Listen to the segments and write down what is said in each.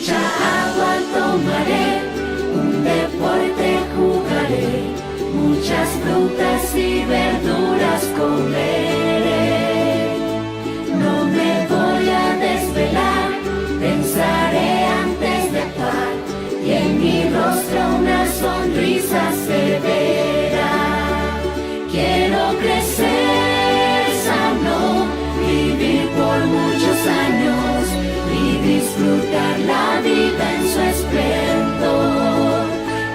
Mucha agua tomaré, un deporte jugaré, muchas frutas y verduras comeré. No me voy a desvelar, pensaré antes de actuar, y en mi rostro una sonrisa se verá. Quiero crecer sano, vivir por muchos años y disfrutar la vida en su esplendor.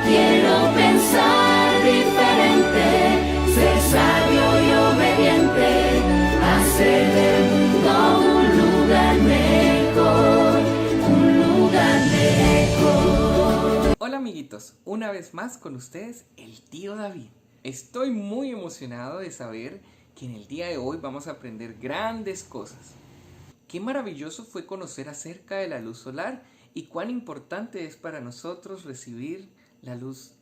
Quiero pensar diferente, ser sabio y obediente, hacer del mundo un lugar mejor, un lugar mejor. Hola amiguitos, una vez más con ustedes el tío David. Estoy muy emocionado de saber que en el día de hoy vamos a aprender grandes cosas. Qué maravilloso fue conocer acerca de la luz solar y cuán importante es para nosotros recibir la luz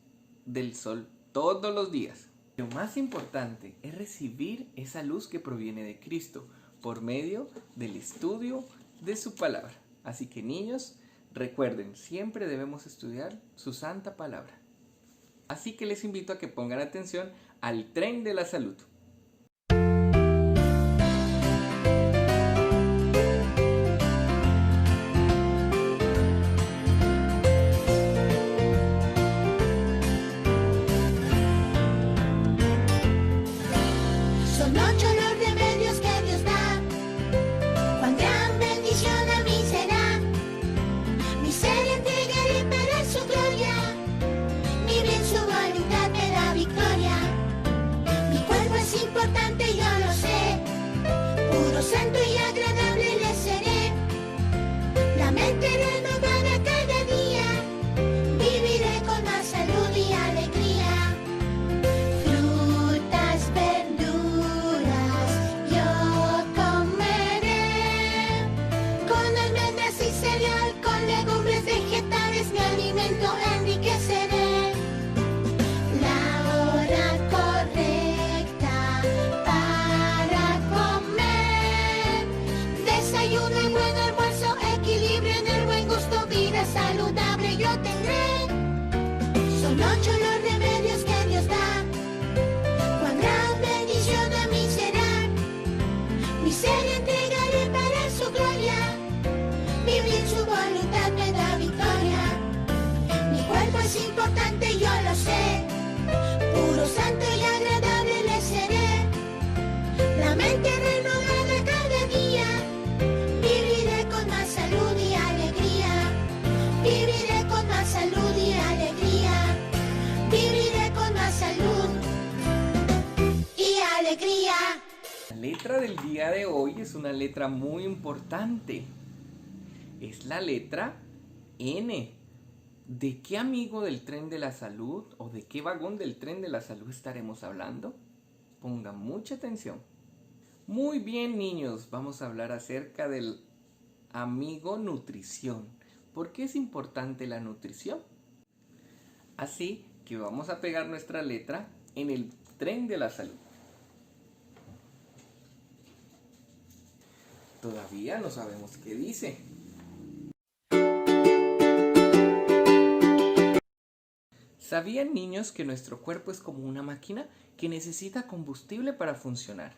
del sol todos los días. Lo más importante es recibir esa luz que proviene de Cristo por medio del estudio de su palabra. Así que niños, recuerden, siempre debemos estudiar su santa palabra. Así que les invito a que pongan atención al tren de la salud. Son 8 los remedios que Dios da, cuán gran bendición a mí será. Miseria entregaré para su gloria, mi bien su voluntad me da victoria. Mi cuerpo es importante, yo lo sé, puro, santo y agradable le seré. La mente renovada cada día, viviré con más salud y alegría. Frutas, verduras, yo comeré, con almendras y cereal, con legumbres vegetales, mi alimento enriqueceré. La hora correcta para comer, desayuno y buen almuerzo, equilibrio en el buen gusto, vida saludable yo tendré. Son 8 los remedios que Dios da, cuán gran bendición a mí será. Miseria entregaré para su gloria, vivir su voluntad me da victoria. Mi cuerpo es importante, yo lo sé, puro, santo y agradable le seré. La mente renovada cada día, viviré con más salud y alegría. Viviré con más salud y alegría. Viviré con más salud y alegría. La letra del día de hoy es una letra muy importante. Es la letra N. ¿De qué amigo del tren de la salud o de qué vagón del tren de la salud estaremos hablando? Pongan mucha atención. Muy bien, niños, vamos a hablar acerca del amigo nutrición. ¿Por qué es importante la nutrición? Así que vamos a pegar nuestra letra en el tren de la salud. Todavía no sabemos qué dice. ¿Sabían, niños, que nuestro cuerpo es como una máquina que necesita combustible para funcionar?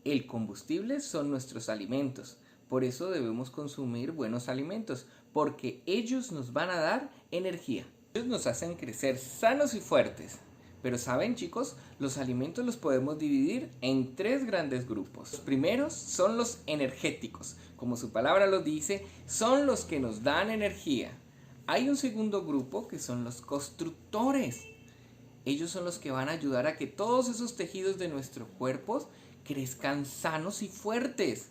El combustible son nuestros alimentos. Por eso debemos consumir buenos alimentos, porque ellos nos van a dar energía. Ellos nos hacen crecer sanos y fuertes. Pero saben, chicos, los alimentos los podemos dividir en 3 grandes grupos. Los primeros son los energéticos. Como su palabra lo dice, son los que nos dan energía. Hay un segundo grupo que son los constructores. Ellos son los que van a ayudar a que todos esos tejidos de nuestro cuerpo crezcan sanos y fuertes.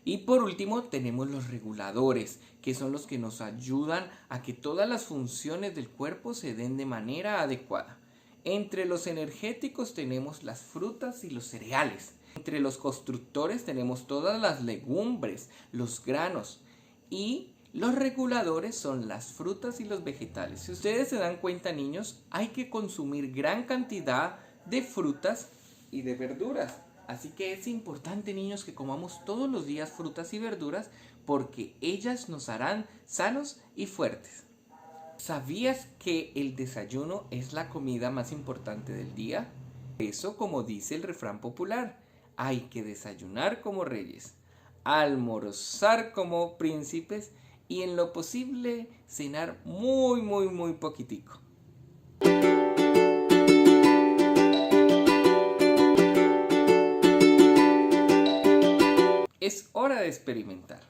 Y por último tenemos los reguladores, que son los que nos ayudan a que todas las funciones del cuerpo se den de manera adecuada. Entre los energéticos tenemos las frutas y los cereales. Entre los constructores tenemos todas las legumbres, los granos. Y los reguladores son las frutas y los vegetales. Si ustedes se dan cuenta, niños, hay que consumir gran cantidad de frutas y de verduras. Así que es importante, niños, que comamos todos los días frutas y verduras porque ellas nos harán sanos y fuertes. ¿Sabías que el desayuno es la comida más importante del día? Eso, como dice el refrán popular, hay que desayunar como reyes, almorzar como príncipes y en lo posible cenar muy poquitico. Es hora de experimentar.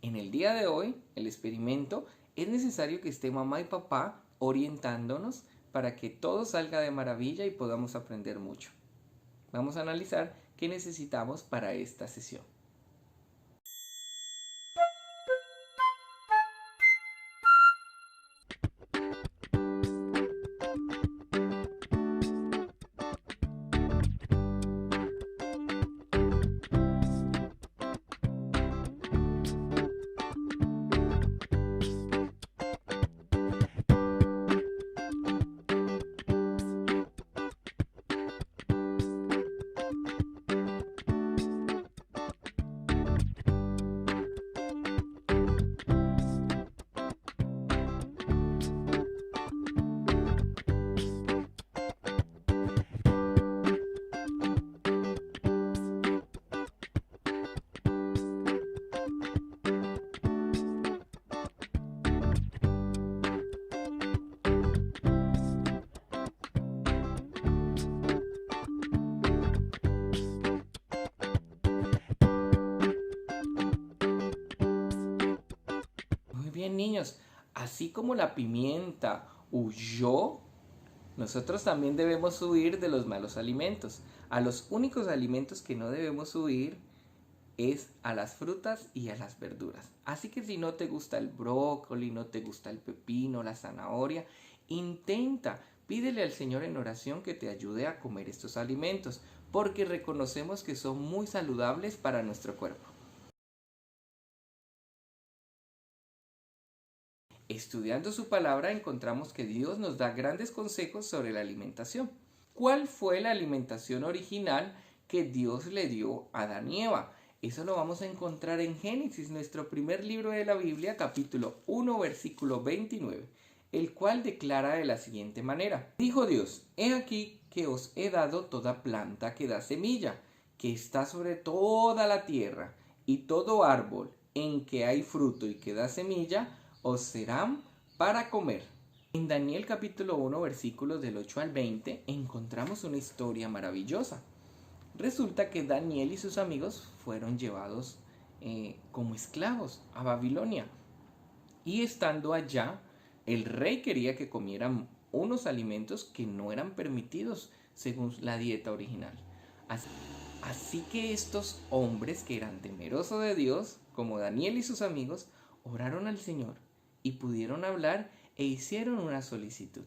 En el día de hoy, el experimento es necesario que esté mamá y papá orientándonos para que todo salga de maravilla y podamos aprender mucho. Vamos a analizar qué necesitamos para esta sesión. Bien, niños, así como la pimienta huyó, nosotros también debemos huir de los malos alimentos. A los únicos alimentos que no debemos huir es a las frutas y a las verduras. Así que si no te gusta el brócoli, no te gusta el pepino, la zanahoria, pídele al Señor en oración que te ayude a comer estos alimentos, porque reconocemos que son muy saludables para nuestro cuerpo. Estudiando su palabra encontramos que Dios nos da grandes consejos sobre la alimentación. ¿Cuál fue la alimentación original que Dios le dio a Adán y Eva? Eso lo vamos a encontrar en Génesis, nuestro primer libro de la Biblia, capítulo 1, versículo 29, el cual declara de la siguiente manera: Dijo Dios, he aquí que os he dado toda planta que da semilla, que está sobre toda la tierra, y todo árbol en que hay fruto y que da semilla, os serán para comer. En Daniel capítulo 1 versículos del 8 al 20 encontramos una historia maravillosa. Resulta que Daniel y sus amigos fueron llevados como esclavos a Babilonia. Y estando allá, el rey quería que comieran unos alimentos que no eran permitidos según la dieta original. Así que estos hombres que eran temerosos de Dios, como Daniel y sus amigos, oraron al Señor y pudieron hablar e hicieron una solicitud.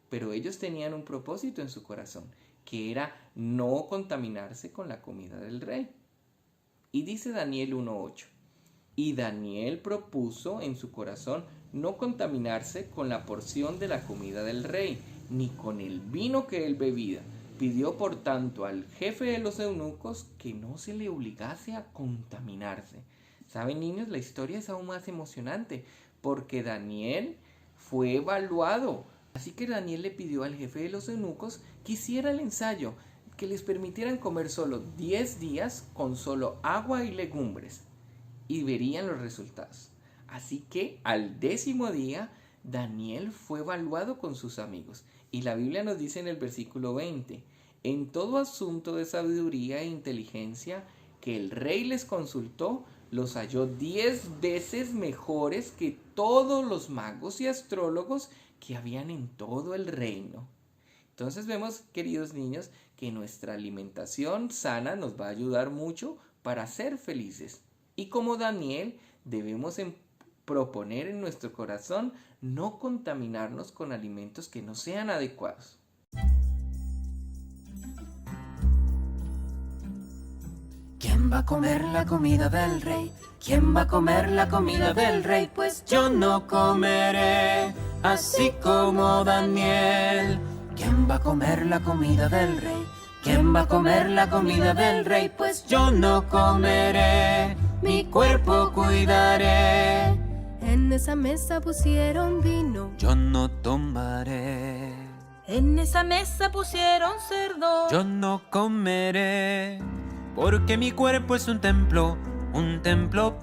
Pero ellos tenían un propósito en su corazón, que era no contaminarse con la comida del rey. Y dice Daniel 1:8, y Daniel propuso en su corazón no contaminarse con la porción de la comida del rey, ni con el vino que él bebía. Pidió por tanto al jefe de los eunucos que no se le obligase a contaminarse. ¿Saben, niños? La historia es aún más emocionante, porque Daniel fue evaluado. Así que Daniel le pidió al jefe de los eunucos que hiciera el ensayo, que les permitieran comer solo 10 días con solo agua y legumbres, y verían los resultados. Así que al 10º día, Daniel fue evaluado con sus amigos. Y la Biblia nos dice en el versículo 20, en todo asunto de sabiduría e inteligencia que el rey les consultó, los halló 10 veces mejores que todos los magos y astrólogos que habían en todo el reino. Entonces vemos, queridos niños, que nuestra alimentación sana nos va a ayudar mucho para ser felices. Y como Daniel, debemos proponer en nuestro corazón no contaminarnos con alimentos que no sean adecuados. ¿Quién va a comer la comida del rey? ¿Quién va a comer la comida del rey? Pues yo no comeré, así como Daniel. ¿Quién va a comer la comida del rey? ¿Quién va a comer la comida del rey? Pues yo no comeré, mi cuerpo cuidaré. En esa mesa pusieron vino, Yo no tomaré. En esa mesa pusieron cerdo. Yo no comeré, porque mi cuerpo es un templo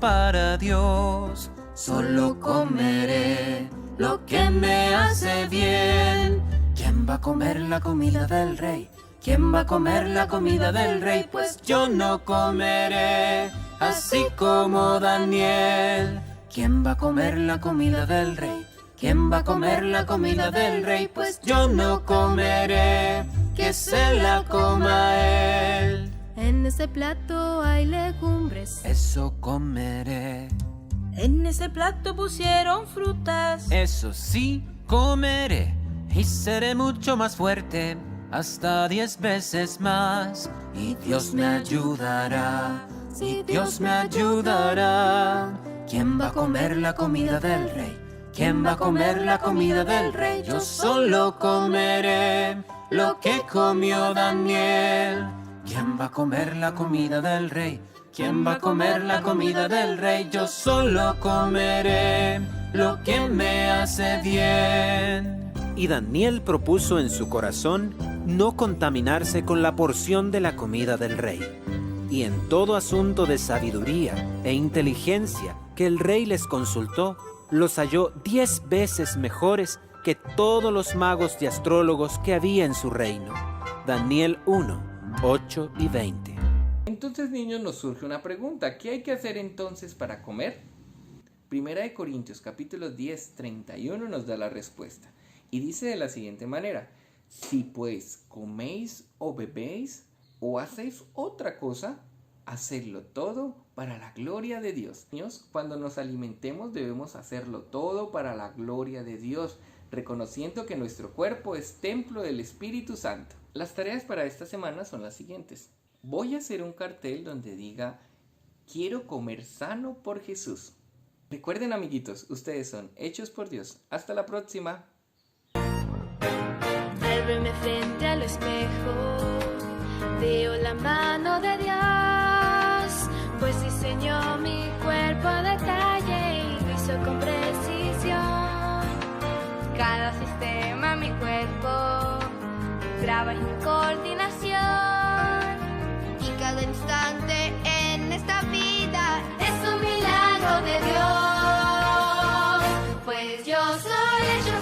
para Dios. Solo comeré lo que me hace bien. ¿Quién va a comer la comida del rey? ¿Quién va a comer la comida del rey? Pues yo no comeré, así como Daniel. ¿Quién va a comer la comida del rey? ¿Quién va a comer la comida del rey? Pues yo no comeré, que se la coma él. en ese plato hay legumbres. Eso comeré, En ese plato pusieron frutas. eso sí comeré. Y seré mucho más fuerte, hasta 10 veces más. Y Dios me ayudará, sí, Dios me ayudará. ¿Quién va a comer la comida del rey? ¿Quién va a comer la comida del rey? Yo solo comeré lo que comió Daniel. ¿Quién va a comer la comida del rey? ¿Quién va a comer la comida del rey? Yo solo comeré lo que me hace bien. Y Daniel propuso en su corazón no contaminarse con la porción de la comida del rey. Y en todo asunto de sabiduría e inteligencia que el rey les consultó, los halló 10 veces mejores que todos los magos y astrólogos que había en su reino. Daniel 1, 8 y 20. Entonces, niños, nos surge una pregunta. ¿Qué hay que hacer entonces para comer? Primera de Corintios capítulo 10, 31 nos da la respuesta. Y dice de la siguiente manera: si pues coméis o bebéis o hacéis otra cosa, hacedlo todo para la gloria de Dios. Niños, cuando nos alimentemos debemos hacerlo todo para la gloria de Dios, reconociendo que nuestro cuerpo es templo del Espíritu Santo. Las tareas para esta semana son las siguientes. Voy a hacer un cartel donde diga: quiero comer sano por Jesús. Recuerden, amiguitos, ustedes son hechos por Dios. Hasta la próxima. Al verme frente al espejo, veo la mano de Dios, pues diseñó mi cuerpo a detalle y lo hizo con precisión. Cada sistema en mi cuerpo trabaja en coordinación, y cada instante en esta vida es un milagro de Dios, pues yo soy hecho